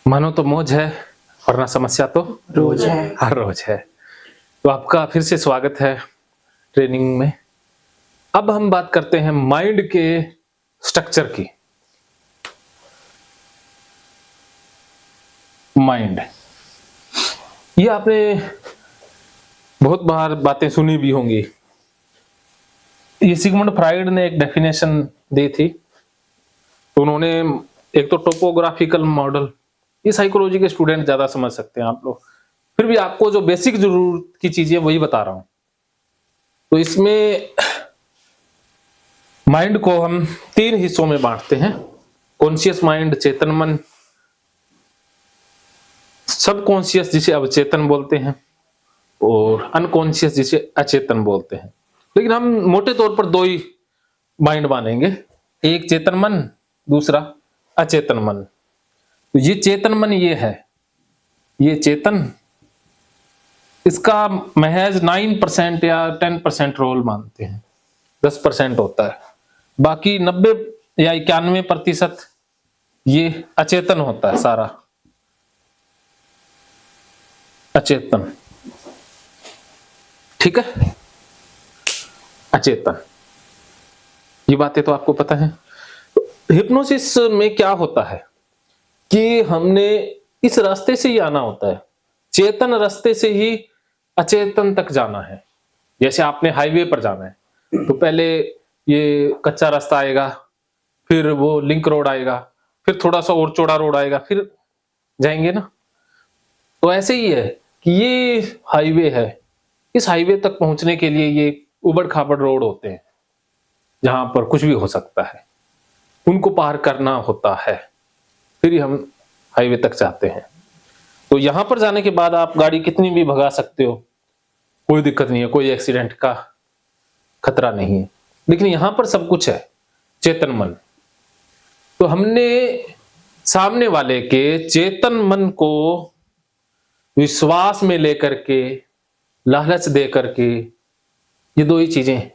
मानो तो मौज है वरना समस्या तो रोज है। हर रोज है। तो आपका फिर से स्वागत है ट्रेनिंग में। अब हम बात करते हैं माइंड के स्ट्रक्चर की। माइंड, ये आपने बहुत बार बातें सुनी भी होंगी। ये सिगमंड फ्राइड ने एक डेफिनेशन दी थी। तो उन्होंने एक तो टोपोग्राफिकल मॉडल, ये साइकोलॉजी के स्टूडेंट ज्यादा समझ सकते हैं आप लोग, फिर भी आपको जो बेसिक जरूरत की चीजें वही बता रहा हूं। तो इसमें माइंड को हम 3 हिस्सों में बांटते हैं। कॉन्शियस माइंड, चेतन मन, सबकॉन्शियस जिसे अवचेतन बोलते हैं, और अनकॉन्शियस जिसे अचेतन बोलते हैं। लेकिन हम मोटे तौर पर 2 ही माइंड मानेंगे, एक चेतन मन, दूसरा अचेतन मन। तो ये चेतन मन ये है, ये चेतन, इसका महज 9% या 10% रोल मानते हैं, 10% होता है। बाकी 90 या 91% ये अचेतन होता है सारा, अचेतन। ठीक है, अचेतन। ये बातें तो आपको पता है। हिप्नोसिस में क्या होता है कि हमने इस रास्ते से ही आना होता है, चेतन रास्ते से ही अचेतन तक जाना है। जैसे आपने हाईवे पर जाना है तो पहले ये कच्चा रास्ता आएगा, फिर वो लिंक रोड आएगा, फिर थोड़ा सा और चौड़ा रोड आएगा, फिर जाएंगे ना। तो ऐसे ही है कि ये हाईवे है, इस हाईवे तक पहुंचने के लिए ये उबड़ खाबड़ रोड होते हैं जहां पर कुछ भी हो सकता है, उनको पार करना होता है, फिर ही हम हाईवे तक जाते हैं। तो यहां पर जाने के बाद आप गाड़ी कितनी भी भगा सकते हो, कोई दिक्कत नहीं है, कोई एक्सीडेंट का खतरा नहीं है। लेकिन यहां पर सब कुछ है, चेतन मन। तो हमने सामने वाले के चेतन मन को विश्वास में लेकर के, लालच दे करके, ये 2 ही चीजें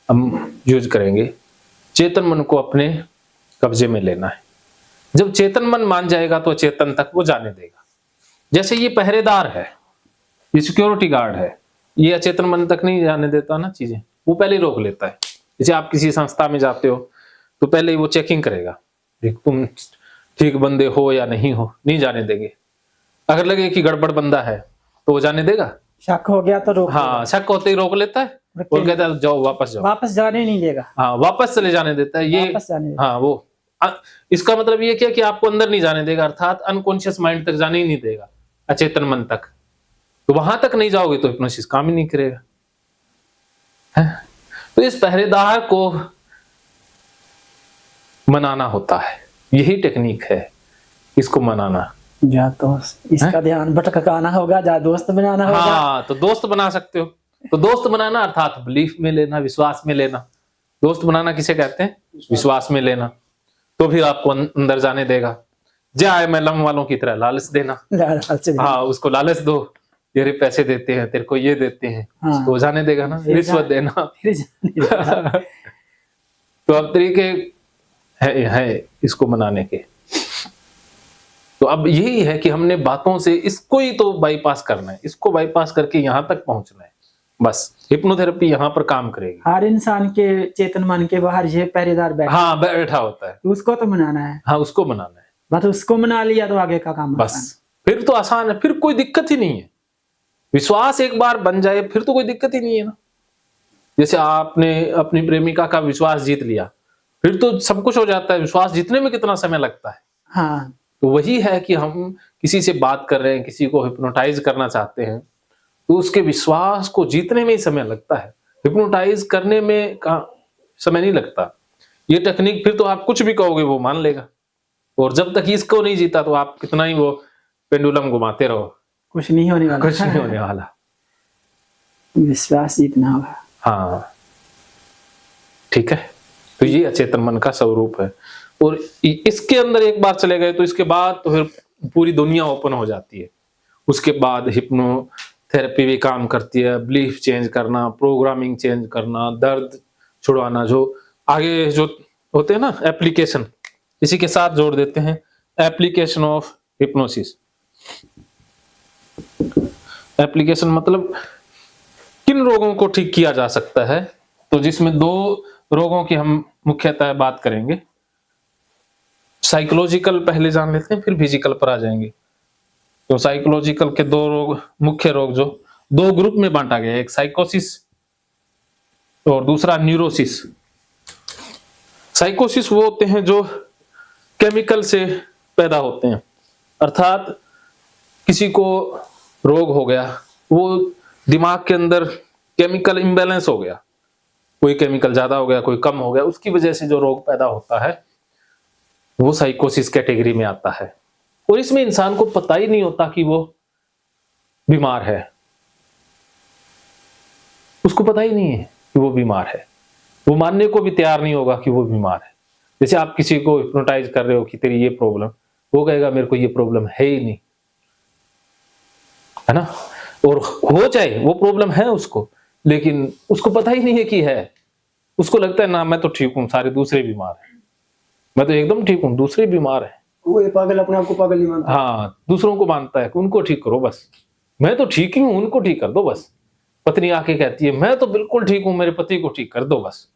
हम यूज करेंगे। चेतन मन को अपने कब्जे में लेना है। जब चेतन मन मान जाएगा तो चेतन तक वो जाने देगा। जैसे ये पहरेदार है, ये सिक्योरिटी गार्ड है, ये अचेतन मन तक नहीं जाने देता ना चीजें, वो पहले ही रोक लेता है। जैसे आप किसी संस्था में जाते हो तो पहले ही वो चेकिंग करेगा कि तुम ठीक बंदे हो या नहीं हो, नहीं जाने देंगे। अगर लगे कि गड़बड़ बंदा है तो वो जाने देगा, शक हो गया तो रोक हाँ, शक होते ही रोक लेता है और कहता है जाओ, वापस जाओ, वापस जाने नहीं देगा। हाँ, वापस चले जाने देता है ये, वापस जाने देगा। हाँ, वो इसका मतलब ये क्या कि आपको अंदर नहीं जाने देगा, अर्थात अनकॉन्शियस माइंड तक जाने ही नहीं देगा, अचेतन मन तक। तो वहां तक नहीं जाओगे तो हिप्नोसिस काम ही नहीं करेगा है? तो इस पहरेदार को मनाना होता है, यही टेक्निक है, इसको मनाना। जा तो इसका ध्यान भटकाना होगा, जा दोस्त बनाना होगा। हाँ, तो दोस्त बना सकते हो। तो दोस्त बनाना अर्थात बिलीफ में लेना, विश्वास में लेना। दोस्त बनाना किसे कहते हैं? विश्वास में लेना। तो फिर आपको अंदर जाने देगा। जाए मैलम वालों की तरह लालच देना, हाँ, उसको लालच दो, ये पैसे देते हैं तेरे को, ये देते हैं, हाँ, तो जाने देगा ना, रिश्वत देना। तो अब तरीके है इसको मनाने के। तो अब यही है कि हमने बातों से इसको ही तो बाईपास करना है, इसको बाईपास करके यहां तक पहुंचना है। बस हिप्नोथेरेपी यहां पर काम करेगी। हर इंसान के चेतन मन के बाहर ये पहरेदार बैठा, हाँ, बैठा होता है, उसको तो मनाना है। हाँ, उसको मनाना है। बस उसको मना लिया तो आगे का काम बस फिर तो आसान है, फिर कोई दिक्कत ही नहीं है। विश्वास एक बार बन जाए फिर तो कोई दिक्कत ही नहीं है ना। जैसे आपने अपनी प्रेमिका का विश्वास जीत लिया, फिर तो सब कुछ हो जाता है। विश्वास जीतने में कितना समय लगता है। हाँ, तो वही है कि हम किसी से बात कर रहे हैं, किसी को हिप्नोटाइज करना चाहते हैं, तो उसके विश्वास को जीतने में ही समय लगता है, हिप्नोटाइज करने में समय नहीं लगता। ये टेक्निक फिर तो आप कुछ भी कहोगे वो मान लेगा, और जब तक इसको नहीं जीता तो आप कितना ही वो पेंडुलम घुमाते रहो, कुछ नहीं होने वाला। कुछ नहीं होने वाला। विश्वास जीतना होगा। हाँ, ठीक है। तो ये अचेतन मन का स्वरूप है, और इसके अंदर एक बार चले गए तो इसके बाद तो फिर पूरी दुनिया ओपन हो जाती है। उसके बाद हिप्नोथेरेपी भी काम करती है, बिलीफ चेंज करना, प्रोग्रामिंग चेंज करना, दर्द छुड़वाना, जो आगे जो होते हैं ना एप्लीकेशन, इसी के साथ जोड़ देते हैं, एप्लीकेशन ऑफ हिप्नोसिस। एप्लीकेशन मतलब किन रोगों को ठीक किया जा सकता है, तो जिसमें 2 रोगों की हम मुख्यतः बात करेंगे। साइकोलॉजिकल पहले जान लेते हैं, फिर फिजिकल पर आ जाएंगे। तो साइकोलॉजिकल के 2 रोग, मुख्य रोग जो 2 ग्रुप में बांटा गया है, एक साइकोसिस और दूसरा न्यूरोसिस। साइकोसिस वो होते हैं जो केमिकल से पैदा होते हैं, अर्थात किसी को रोग हो गया, वो दिमाग के अंदर केमिकल इम्बैलेंस हो गया, कोई केमिकल ज्यादा हो गया, कोई कम हो गया, उसकी वजह से जो रोग पैदा होता है वो साइकोसिस कैटेगरी में आता है। और इसमें इंसान को पता ही नहीं होता कि वो बीमार है, उसको पता ही नहीं है कि वो बीमार है, वो मानने को भी तैयार नहीं होगा कि वो बीमार है। जैसे आप किसी को हिप्नोटाइज कर रहे हो कि तेरी ये प्रॉब्लम, वो कहेगा मेरे को ये प्रॉब्लम है ही नहीं, है ना। और हो जाए वो प्रॉब्लम है उसको, लेकिन उसको पता ही नहीं है कि है, उसको लगता है ना मैं तो ठीक हूं, सारे दूसरे बीमार हैं, मैं तो एकदम ठीक हूं, दूसरे बीमार हैं। वो ये पागल अपने आप को पागल नहीं मानता। हाँ, दूसरों को मानता है कि उनको ठीक करो बस, मैं तो ठीक ही हूं, उनको ठीक कर दो बस। पत्नी आके कहती है मैं तो बिल्कुल ठीक हूं, मेरे पति को ठीक कर दो बस।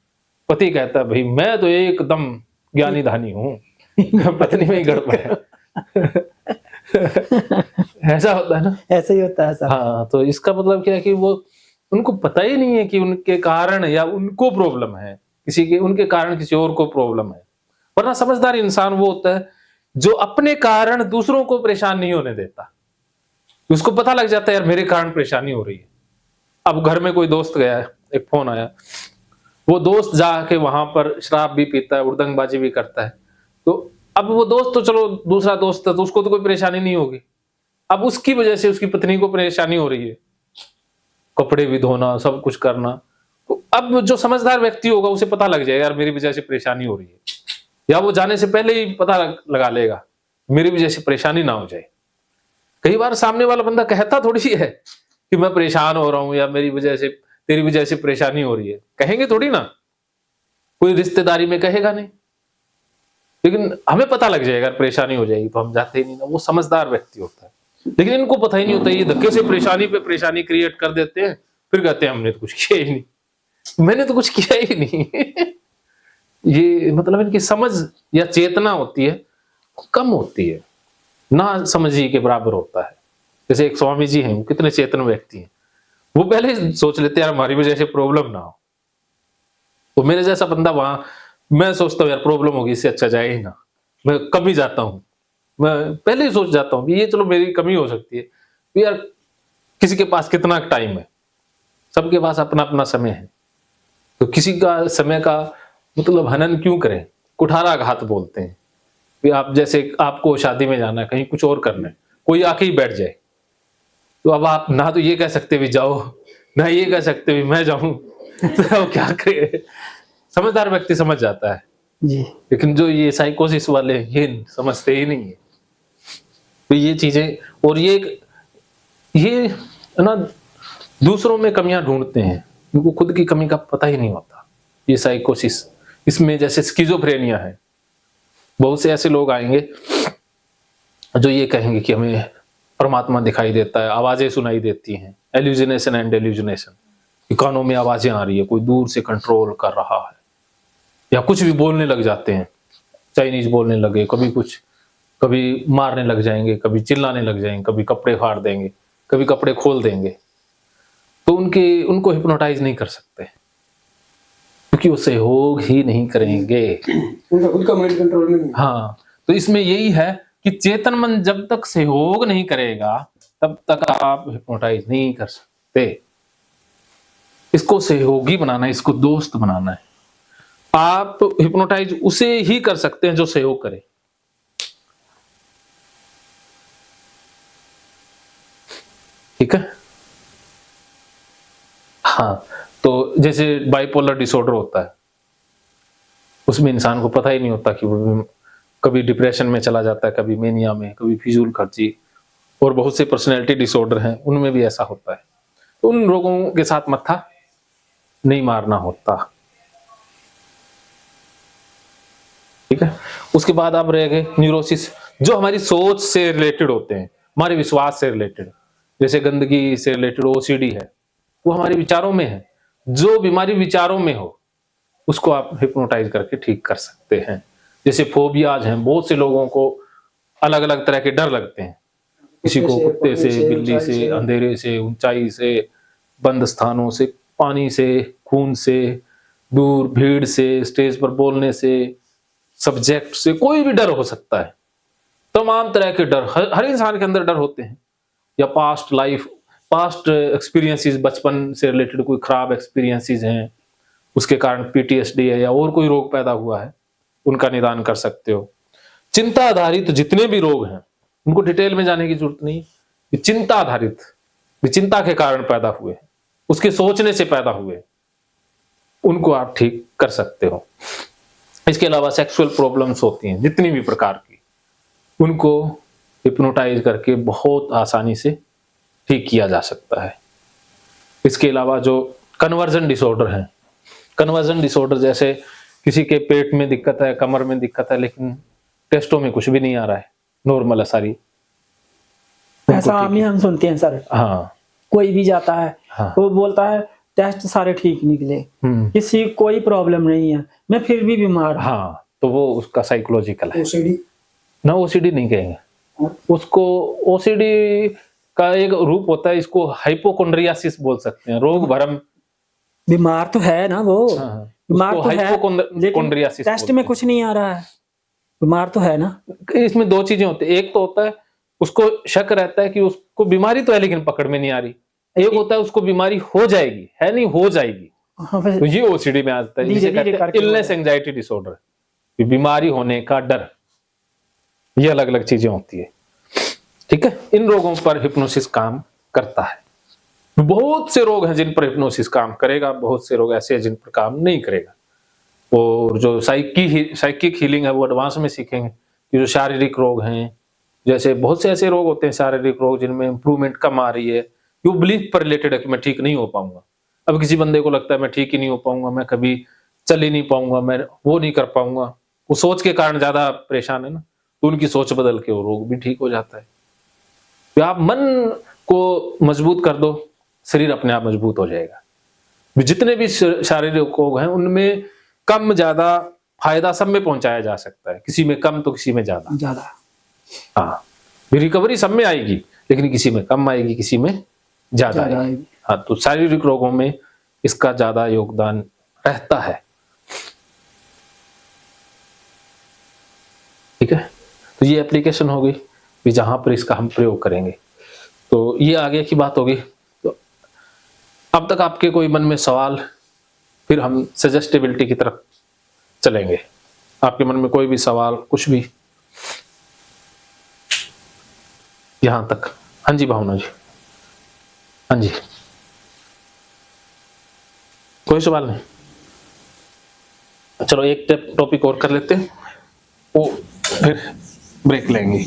पति कहता है भाई मैं तो एकदम ज्ञानी धानी हूं, पत्नी में ही गड़बड़ है। ऐसा होता है ना, ऐसे ही होता है सर। हाँ, तो इसका मतलब क्या है कि वो, उनको पता ही नहीं है कि उनके कारण या उनको प्रॉब्लम है, किसी के, उनके कारण किसी और को प्रॉब्लम है। वरना समझदार इंसान वो होता है जो अपने कारण दूसरों को परेशान नहीं होने देता। उसको पता लग जाता है यार मेरे कारण परेशानी हो रही है। अब घर में कोई दोस्त गया है, एक फोन आया, वो दोस्त जाके वहां पर शराब भी पीता है, उड़दंगबाजी भी करता है, तो अब वो दोस्त तो चलो दूसरा दोस्त है तो उसको तो कोई परेशानी नहीं होगी। अब उसकी वजह से उसकी पत्नी को परेशानी हो रही है, कपड़े भी धोना, सब कुछ करना। तो अब जो समझदार व्यक्ति होगा उसे पता लग जाएगा यार मेरी वजह से परेशानी हो रही है, या वो जाने से पहले ही पता लगा लेगा मेरी वजह से परेशानी ना हो जाए। कई बार सामने वाला बंदा कहता थोड़ी है कि मैं परेशान हो रहा हूं या मेरी वजह से, तेरी वजह से परेशानी हो रही है, कहेंगे थोड़ी ना, कोई रिश्तेदारी में कहेगा नहीं, लेकिन हमें पता लग जाएगा परेशानी हो जाएगी तो हम जाते ही नहीं ना। वो समझदार व्यक्ति होता है, लेकिन इनको पता ही नहीं होता, ये धक्के से परेशानी पे परेशानी क्रिएट कर देते हैं, फिर कहते हैं हमने तो कुछ किया ही नहीं, मैंने तो कुछ किया ही नहीं। ये मतलब इनकी समझ या चेतना होती है कम होती है, ना समझी के बराबर होता है। जैसे एक स्वामी जी हैं, कितने चेतन व्यक्ति हैं, वो पहले ही सोच लेते हैं यार हमारी वजह से प्रॉब्लम ना हो। तो मेरे जैसा बंदा वहां, मैं सोचता हूँ यार प्रॉब्लम होगी, इससे अच्छा जाए ही ना, मैं कम ही जाता हूँ, मैं पहले ही सोच जाता हूँ ये चलो मेरी कमी हो सकती है यार, किसी के पास कितना टाइम है, सबके पास अपना अपना समय है, तो किसी का समय का मतलब हनन क्यों करें, कुठाराघात बोलते हैं। कि आप जैसे आपको शादी में जाना है, कहीं कुछ और करना है, कोई आके ही बैठ जाए, तो अब आप ना तो ये कह सकते भी जाओ, ना ये कह सकते भी मैं जाऊं, तो क्या करे। समझदार व्यक्ति समझ जाता है जी। लेकिन जो ये साइकोसिस वाले ये समझते ही नहीं है। तो ये चीजें, और ये ना दूसरों में कमियां ढूंढते हैं, उनको खुद की कमी का पता ही नहीं होता। ये साइकोसिस, इसमें जैसे स्किज़ोफ्रेनिया है, बहुत से ऐसे लोग आएंगे जो ये कहेंगे कि हमें परमात्मा दिखाई देता है, आवाजें सुनाई देती हैं, एल्यूजिनेशन एंड डेल्यूजिनेशन, कानों में आवाजें आ रही है, कोई दूर से कंट्रोल कर रहा है, या कुछ भी बोलने लग जाते हैं, चाइनीज बोलने लगे, कभी कुछ, कभी मारने लग जाएंगे, कभी चिल्लाने लग जाएंगे, कभी कपड़े फाड़ देंगे, कभी कपड़े खोल देंगे। तो उनको हिप्नोटाइज नहीं कर सकते क्योंकि वो सहयोग ही नहीं करेंगे, उनका खुद का माइंड कंट्रोल में नहीं। हाँ, तो इसमें यही है कि चेतन मन जब तक सहयोग नहीं करेगा तब तक आप हिप्नोटाइज नहीं कर सकते। इसको सहयोगी बनाना है, इसको दोस्त बनाना है। आप हिप्नोटाइज उसे ही कर सकते हैं जो सहयोग करे। ठीक है, हाँ, तो जैसे बाइपोलर डिसऑर्डर होता है, उसमें इंसान को पता ही नहीं होता कि वो कभी डिप्रेशन में चला जाता है, कभी मेनिया में, कभी फिजूल खर्ची, और बहुत से पर्सनैलिटी डिसऑर्डर हैं उनमें भी ऐसा होता है। तो उन लोगों के साथ मत्था नहीं मारना होता। ठीक है, उसके बाद अब रह गए न्यूरोसिस। जो हमारी सोच से रिलेटेड होते हैं, हमारे विश्वास से रिलेटेड, जैसे गंदगी से रिलेटेड ओसीडी है, वो हमारे विचारों में है। जो बीमारी विचारों में हो उसको आप हिप्नोटाइज करके ठीक कर सकते हैं। जैसे फोबियाज हैं, बहुत से लोगों को अलग अलग तरह के डर लगते हैं, किसी को कुत्ते से, बिल्ली से, अंधेरे से, ऊंचाई से, बंद स्थानों से, पानी से, खून से, दूर भीड़ से, स्टेज पर बोलने से, सब्जेक्ट से, कोई भी डर हो सकता है। तमाम तरह के डर हर इंसान के अंदर डर होते हैं, या पास्ट एक्सपीरियंसेस, बचपन से रिलेटेड कोई खराब एक्सपीरियंसेस हैं, उसके कारण पीटीएसडी है या और कोई रोग पैदा हुआ है, उनका निदान कर सकते हो। चिंता आधारित जितने भी रोग हैं, उनको डिटेल में जाने की जरूरत नहीं, चिंता आधारित, चिंता के कारण पैदा हुए, उसके सोचने से पैदा हुए, उनको आप ठीक कर सकते हो। इसके अलावा सेक्सुअल प्रॉब्लम्स होती हैं जितनी भी प्रकार की, उनको हिप्नोटाइज करके बहुत आसानी से ठीक किया जा सकता है। इसके अलावा जो कन्वर्जन डिसऑर्डर हैं, कन्वर्जन डिसऑर्डर जैसे किसी के पेट में दिक्कत है, कमर में दिक्कत है, लेकिन टेस्टों में कुछ भी नहीं आ रहा है, नॉर्मल है सारी, ऐसा आम ही हम सुनते हैं सर। हाँ, कोई भी जाता है, हाँ, वो बोलता है टेस्ट सारे ठीक निकले, किसी कोई प्रॉब्लम नहीं है, मैं फिर भी बीमार हूं। हाँ, तो वो उसका साइकोलॉजिकल है ओसीडी ना, ओसीडी नहीं कहेंगे उसको। ओसीडी का एक रूप होता है, इसको हाइपोकोंड्रियासिस बोल सकते हैं, रोग भरम। बीमार तो है ना वो, हाँ, बीमार तो है, लेकिन हाइपोकोंड्रियासिस टेस्ट में कुछ नहीं आ रहा है, बीमार तो है ना। इसमें दो चीजें होती है, एक तो होता है उसको शक रहता है कि उसको बीमारी तो है लेकिन पकड़ में नहीं आ रही, एक होता है उसको बीमारी हो जाएगी, है नहीं हो जाएगी, तो ये ओसीडी में आता है, जिसे कहते हैं इलनेस एंजाइटी डिसऑर्डर, बीमारी होने का डर। ये अलग अलग चीजें होती है, ठीक है। इन रोगों पर हिप्नोसिस काम करता है। बहुत से रोग हैं जिन पर हिप्नोसिस काम करेगा, बहुत से रोग ऐसे हैं जिन पर काम नहीं करेगा। और जो साइकिक हीलिंग है वो एडवांस में सीखेंगे कि जो शारीरिक रोग हैं, जैसे बहुत से ऐसे रोग होते हैं शारीरिक रोग जिनमें इंप्रूवमेंट कम आ रही है, वो बिलीफ पर रिलेटेड है कि मैं ठीक नहीं हो पाऊंगा। अब किसी बंदे को लगता है मैं ठीक ही नहीं हो पाऊंगा, मैं कभी चल ही नहीं पाऊंगा, मैं वो नहीं कर पाऊंगा, वो सोच के कारण ज्यादा परेशान है ना, तो उनकी सोच बदल के वो रोग भी ठीक हो जाता है। तो आप मन को मजबूत कर दो, शरीर अपने आप मजबूत हो जाएगा। जितने भी शारीरिक रोग हैं उनमें कम ज्यादा फायदा सब में पहुंचाया जा सकता है, किसी में कम तो किसी में ज्यादा। हाँ, रिकवरी सब में आएगी, लेकिन किसी में कम आएगी, किसी में ज्यादा आएगी। हाँ, तो शारीरिक रोगों में इसका ज्यादा योगदान रहता है, ठीक है। तो ये एप्लीकेशन होगी कि जहां पर इसका हम प्रयोग करेंगे। तो ये आगे की बात होगी। तो अब तक आपके कोई मन में सवाल, फिर हम सजेस्टेबिलिटी की तरफ चलेंगे। आपके मन में कोई भी सवाल, कुछ भी यहां तक? हाँ जी भावना जी, हाँ जी, कोई सवाल नहीं? चलो एक टॉपिक और कर लेते हैं, वो फिर ब्रेक लेंगे।